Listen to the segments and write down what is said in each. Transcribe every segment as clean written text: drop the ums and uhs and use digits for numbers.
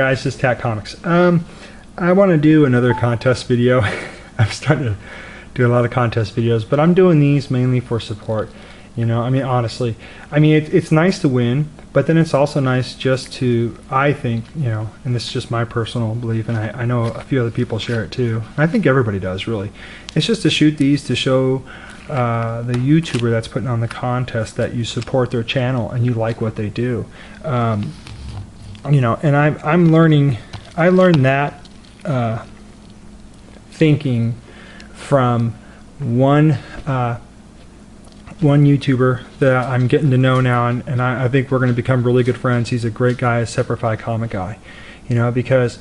Guys, just Tat Comics. I want to do another contest video. I'm starting to do a lot of contest videos, but I'm doing these mainly for support. You know, I mean, honestly, I mean, it's nice to win, but then it's also nice just to, I think, you know, and this is just my personal belief, and I know a few other people share it too. I think everybody does, really. It's just to shoot these to show the YouTuber that's putting on the contest that you support their channel and you like what they do. You know, and I'm learning. I learned that thinking from one YouTuber that I'm getting to know now, and I think we're going to become really good friends. He's a great guy, a Separify comic guy, you know, because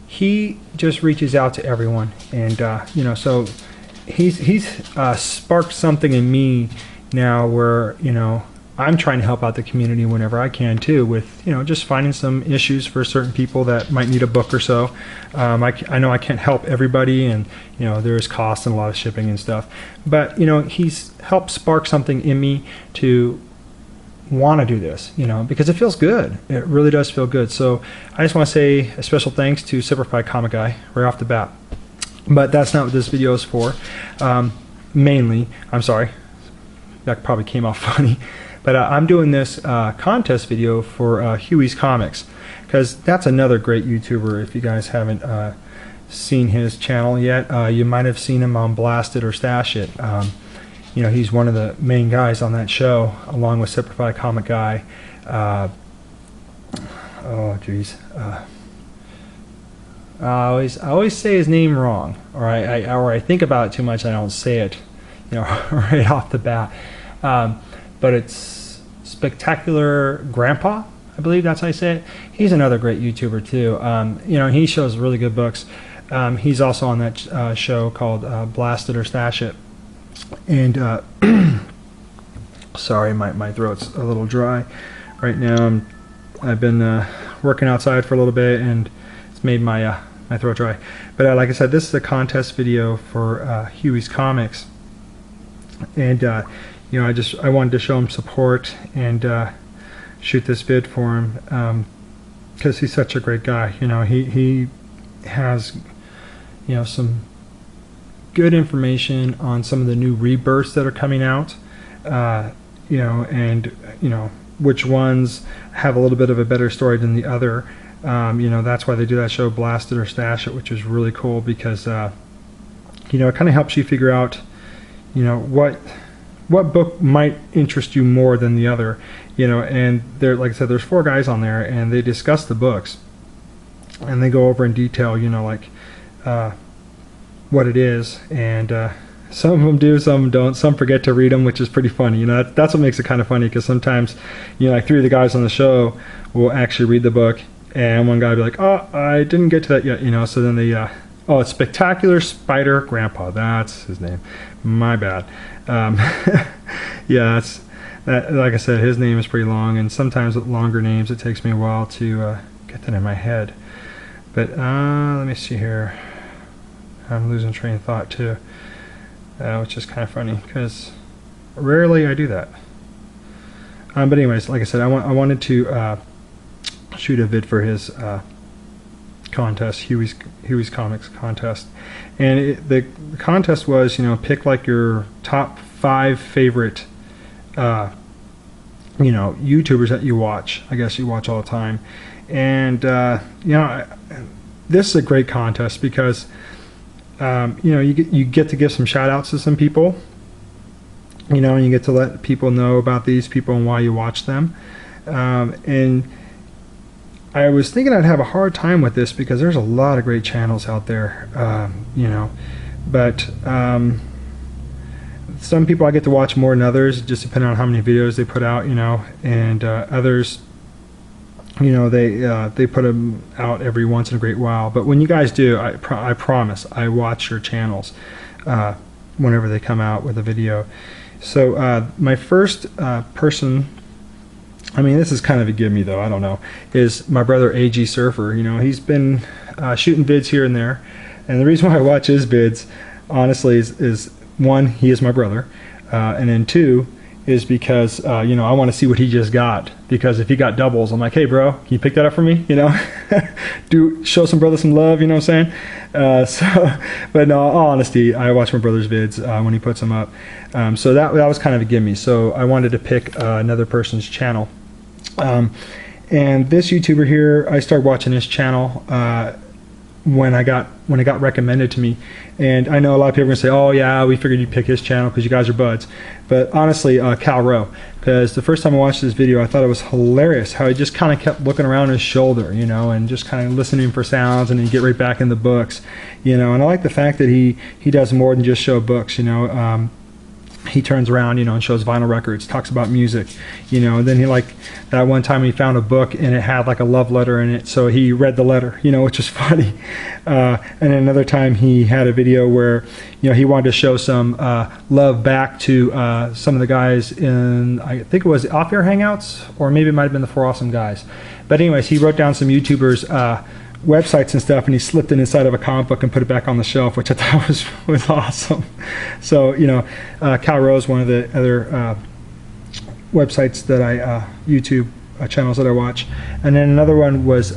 he just reaches out to everyone, and you know, so he's sparked something in me now where, you know, I'm trying to help out the community whenever I can too, with, you know, just finding some issues for certain people that might need a book or so. I know I can't help everybody, and you know, there's costs and a lot of shipping and stuff, but you know, he's helped spark something in me to want to do this, you know, because it feels good. It really does feel good. So I just want to say a special thanks to Separify Comic Guy right off the bat. But that's not what this video is for. Mainly, I'm sorry, that probably came off funny. But I'm doing this contest video for Huey's Comics, because that's another great YouTuber. If you guys haven't seen his channel yet, you might have seen him on Blast It or Stash It. You know, he's one of the main guys on that show, along with Separify Comic Guy. Oh, geez. I always say his name wrong, or I think about it too much. I don't say it, you know, right off the bat. But it's Spectacular Grandpa, I believe that's how I say it. He's another great YouTuber too. You know, he shows really good books. He's also on that show called Blast It or Stash It. And sorry, my throat's a little dry right now. I've been working outside for a little bit, and it's made my my throat dry. But like I said, this is a contest video for Huey's Comics, and you know, I wanted to show him support and shoot this vid for him, because he's such a great guy. You know, he has, you know, some good information on some of the new rebirths that are coming out, you know, and you know, which ones have a little bit of a better story than the other. You know, that's why they do that show Blast It or Stash It, which is really cool, because you know, it kind of helps you figure out, you know, what book might interest you more than the other, you know. And there, like I said, there's 4 guys on there, and they discuss the books, and they go over in detail, you know, like what it is, and some of them do, some don't, some forget to read them, which is pretty funny. You know, that's what makes it kind of funny, because sometimes, you know, like 3 of the guys on the show will actually read the book, and one guy will be like, oh, I didn't get to that yet, you know. So then they oh, it's Spectacular Spider Grandpa, that's his name, my bad. Yeah, like I said, his name is pretty long, and sometimes with longer names it takes me a while to get that in my head. But let me see here. I'm losing train of thought too, which is kind of funny, because rarely I do that. But anyways, like I said, I wanted to shoot a vid for his contest, Huey's Comics contest, and the contest was, you know, pick like your top 5 favorite you know, YouTubers that you watch. I guess you watch all the time, and you know, this is a great contest because you know, you get to give some shout outs to some people, you know, and you get to let people know about these people and why you watch them. And I was thinking I'd have a hard time with this, because there's a lot of great channels out there, you know, but some people I get to watch more than others, just depending on how many videos they put out, you know, and others, you know, they put them out every once in a great while. But when you guys do, I promise I watch your channels whenever they come out with a video. So my first person, I mean, this is kind of a gimme though, I don't know, is my brother AG Surfer. You know, he's been shooting vids here and there, and the reason why I watch his vids, honestly, is 1, he is my brother, and then 2, is because you know, I want to see what he just got, because if he got doubles, I'm like, hey bro, can you pick that up for me, you know? Do show some brother some love, you know what I'm saying? But in all honesty, I watch my brother's vids when he puts them up, so that was kind of a gimme. So I wanted to pick another person's channel, and this YouTuber here, I started watching his channel when it got recommended to me. And I know a lot of people are going to say, oh yeah, we figured you'd pick his channel because you guys are buds. But honestly, Cal Rowe, because the first time I watched this video, I thought it was hilarious how he just kind of kept looking around his shoulder, you know, and just kind of listening for sounds, and then get right back in the books, you know. And I like the fact that he does more than just show books, you know. He turns around, you know, and shows vinyl records, talks about music, you know. And then he, like that one time, he found a book and it had like a love letter in it, so he read the letter, you know, which is funny. And then another time he had a video where, you know, he wanted to show some love back to some of the guys in, I think it was Off Air Hangouts, or maybe it might have been the Four Awesome Guys. But anyways, he wrote down some YouTubers' websites and stuff, and he slipped it inside of a comic book and put it back on the shelf, which I thought was awesome. So, you know, Cal Rowe is one of the other websites that I YouTube channels that I watch. And then another one was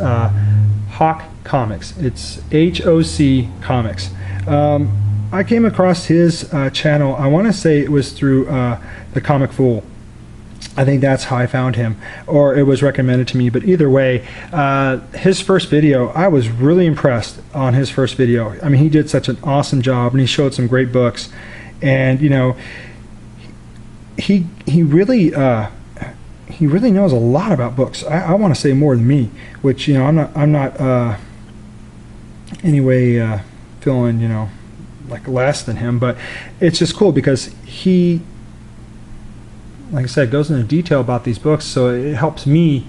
Hawk Comics. It's HOC Comics. I came across his channel, I want to say it was through the Comic Fool. I think that's how I found him, or it was recommended to me. But either way, his first video, I was really impressed on his first video. I mean, he did such an awesome job, and he showed some great books. And you know, he really knows a lot about books. I want to say more than me, which, you know, I'm not anyway feeling, you know, like less than him. But it's just cool because he, like I said, goes into detail about these books, so it helps me,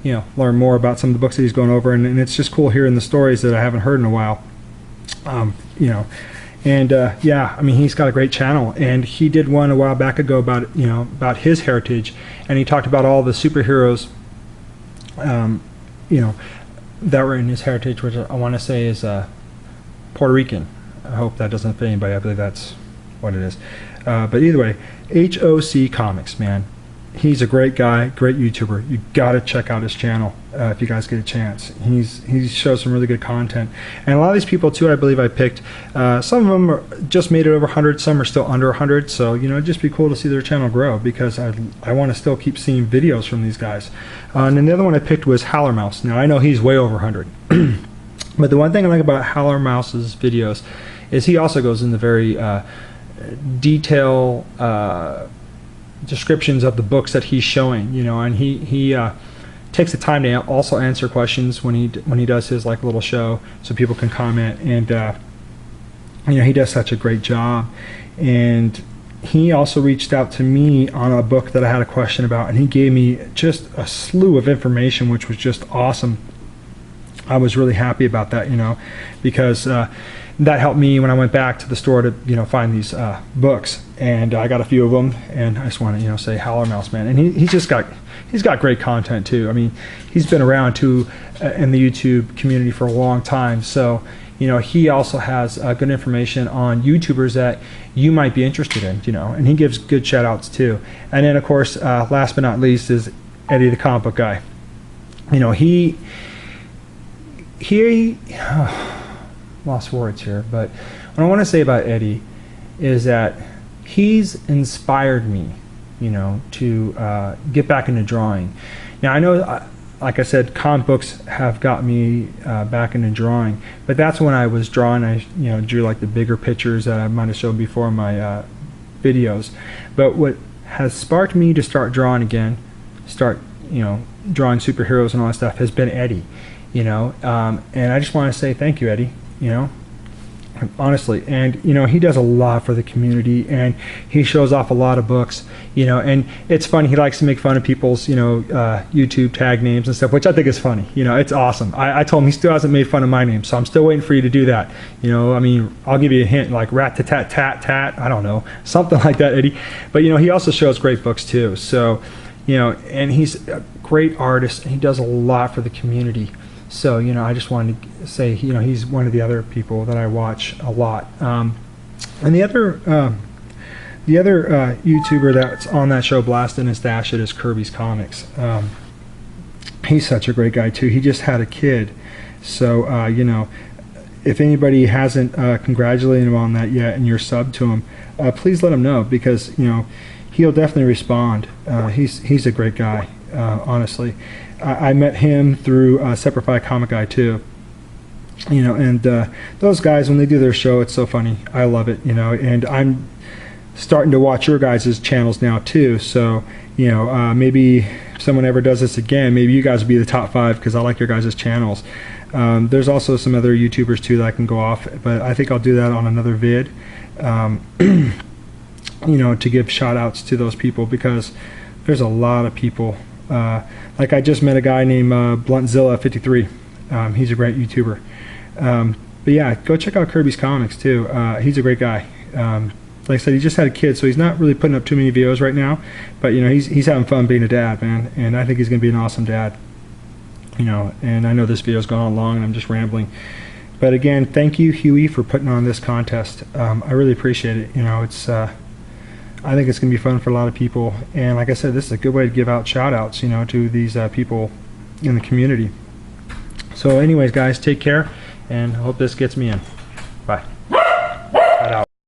you know, learn more about some of the books that he's going over, and it's just cool hearing the stories that I haven't heard in a while, you know. And yeah, I mean, he's got a great channel, and he did one a while back ago about, you know, about his heritage, and he talked about all the superheroes, you know, that were in his heritage, which I want to say is Puerto Rican. I hope that doesn't offend anybody. I believe that's what it is. But either way, HOC Comics, man, he's a great guy, great YouTuber. You got to check out his channel if you guys get a chance. He shows some really good content, and a lot of these people too, I believe I picked. Some of them are just made it over 100, some are still under 100. So, you know, it'd just be cool to see their channel grow, because I want to still keep seeing videos from these guys. And then the other one I picked was Howler Mouse. Now I know he's way over 100, but the one thing I like about Howler Mouse's videos is he also goes into very detail descriptions of the books that he's showing, you know, and he takes the time to also answer questions when he does his like little show, so people can comment. And you know, he does such a great job. And he also reached out to me on a book that I had a question about, and he gave me just a slew of information, which was just awesome. I was really happy about that, you know, because that helped me when I went back to the store to, you know, find these books, and I got a few of them. And I just want to, you know, say Howler Mouse, man, and he's got great content too. I mean, he's been around too in the YouTube community for a long time, so, you know, he also has good information on YouTubers that you might be interested in, you know, and he gives good shout outs too. And then of course, last but not least, is Eddie the comic book guy. You know, he lost words here, but what I want to say about Eddie is that he's inspired me, you know, to get back into drawing. Now I know, like I said, comic books have got me back into drawing, but that's when I was drawing. I, you know, drew like the bigger pictures that I might have shown before in my videos. But what has sparked me to start drawing again, you know, drawing superheroes and all that stuff, has been Eddie, you know. And I just want to say thank you, Eddie, you know, honestly. And you know, he does a lot for the community, and he shows off a lot of books, you know. And it's funny, he likes to make fun of people's, you know, YouTube tag names and stuff, which I think is funny, you know. It's awesome. I told him he still hasn't made fun of my name, so I'm still waiting for you to do that, you know. I mean, I'll give you a hint, like rat-tat-tat-tat, I don't know, something like that, Eddie. But you know, he also shows great books too, so, you know, and he's a great artist, and he does a lot for the community. So, you know, I just wanted to say, you know, he's one of the other people that I watch a lot. And the other The other YouTuber that's on that show, blasting his dash, it is Kirby's Comics. He's such a great guy too. He just had a kid, so you know, if anybody hasn't congratulated him on that yet and you're subbed to him, please let him know, because you know he'll definitely respond. He's a great guy, honestly. I met him through Separify Comic Guy too. You know, and those guys, when they do their show, it's so funny. I love it. You know, and I'm starting to watch your guys' channels now too. So you know, maybe if someone ever does this again, maybe you guys will be the top 5, because I like your guys' channels. There's also some other YouTubers too that I can go off, but I think I'll do that on another vid. You know, to give shout outs to those people, because there's a lot of people. Like I just met a guy named Bluntzilla53. He's a great YouTuber. But yeah, go check out Kirby's Comics too. He's a great guy. Like I said, he just had a kid, so he's not really putting up too many videos right now. But you know, he's having fun being a dad, man, and I think he's gonna be an awesome dad. You know, and I know this video's gone on long, and I'm just rambling. But again, thank you, Huey, for putting on this contest. I really appreciate it. You know, it's I think it's gonna be fun for a lot of people, and like I said, this is a good way to give out shout outs, you know, to these people in the community. So anyways, guys, take care, and I hope this gets me in.